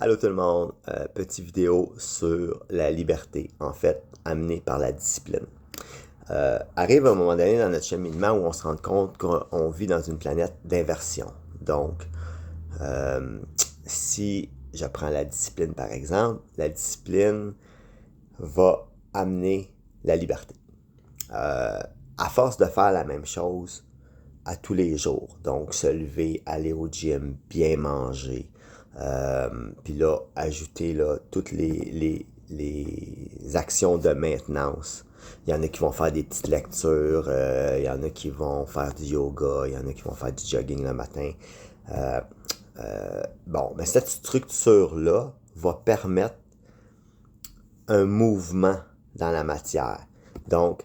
Allô tout le monde, petite vidéo sur la liberté, en fait, amenée par la discipline. Arrive un moment donné dans notre cheminement où on se rend compte qu'on vit dans une planète d'inversion. Donc, euh, si je prends la discipline par exemple, la discipline va amener la liberté. À force de faire la même chose à tous les jours, donc se lever, aller au gym, bien manger, puis là, ajouter là, toutes les actions de maintenance. Il y en a qui vont faire des petites lectures, il y en a qui vont faire du yoga, il y en a qui vont faire du jogging le matin. Euh, bon, mais cette structure-là va permettre un mouvement dans la matière. Donc,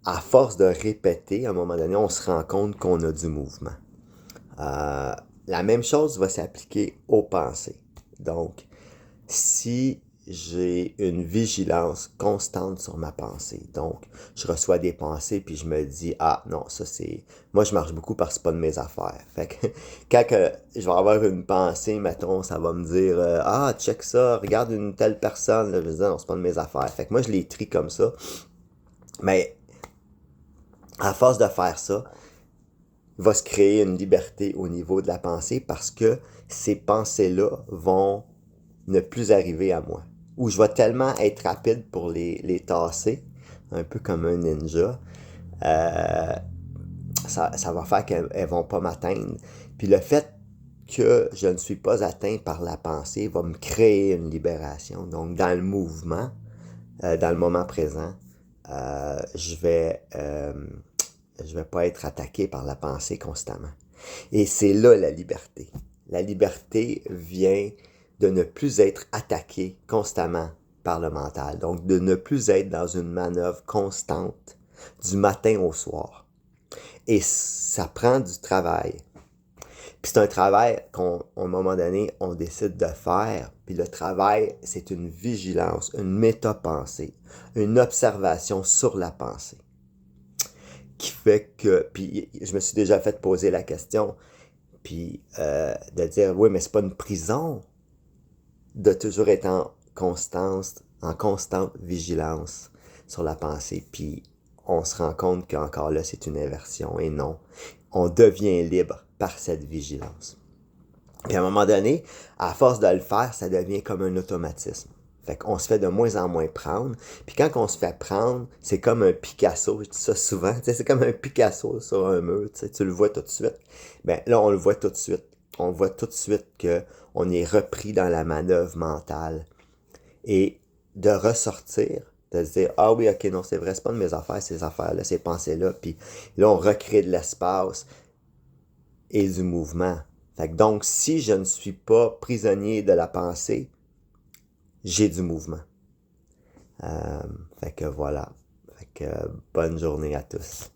à force de répéter, à un moment donné, on se rend compte qu'on a du mouvement. Euh, la même chose va s'appliquer aux pensées. Donc, si j'ai une vigilance constante sur ma pensée, donc je reçois des pensées puis je me dis ah non, ça c'est moi je marche beaucoup parce que c'est pas de mes affaires. Fait que quand je vais avoir une pensée, mettons, ça va me dire ah check ça, regarde une telle personne, là, je vais dire non, c'est pas de mes affaires. Fait que moi je les trie comme ça. Mais à force de faire ça, il va se créer une liberté au niveau de la pensée parce que ces pensées-là vont ne plus arriver à moi. Ou je vais tellement être rapide pour les tasser, un peu comme un ninja, euh, ça va faire qu'elles ne vont pas m'atteindre. Puis le fait que je ne suis pas atteint par la pensée va me créer une libération. Donc dans le mouvement, dans le moment présent, je vais pas être attaqué par la pensée constamment. Et c'est là la liberté. La liberté vient de ne plus être attaqué constamment par le mental. Donc, de ne plus être dans une manœuvre constante du matin au soir. Et ça prend du travail. Puis c'est un travail qu'à un moment donné, on décide de faire. Puis le travail, c'est une vigilance, une métapensée, une observation sur la pensée. Qui fait que, puis je me suis déjà fait poser la question, puis de dire, oui, mais c'est pas une prison de toujours être en constante vigilance sur la pensée. Puis on se rend compte qu'encore là, c'est une inversion. Et non, on devient libre par cette vigilance. Puis à un moment donné, à force de le faire, ça devient comme un automatisme. Fait qu'on se fait de moins en moins prendre. Puis quand on se fait prendre, c'est comme un Picasso, je dis ça souvent, c'est comme un Picasso sur un mur, tu le vois tout de suite. Ben là, on le voit tout de suite. On voit tout de suite que on est repris dans la manœuvre mentale. Et de ressortir, de se dire, ah oui, ok, non, c'est vrai, c'est pas de mes affaires, ces affaires-là, ces pensées-là. Puis là, on recrée de l'espace et du mouvement. Fait que donc, si je ne suis pas prisonnier de la pensée, j'ai du mouvement. Fait que voilà. Fait que bonne journée à tous.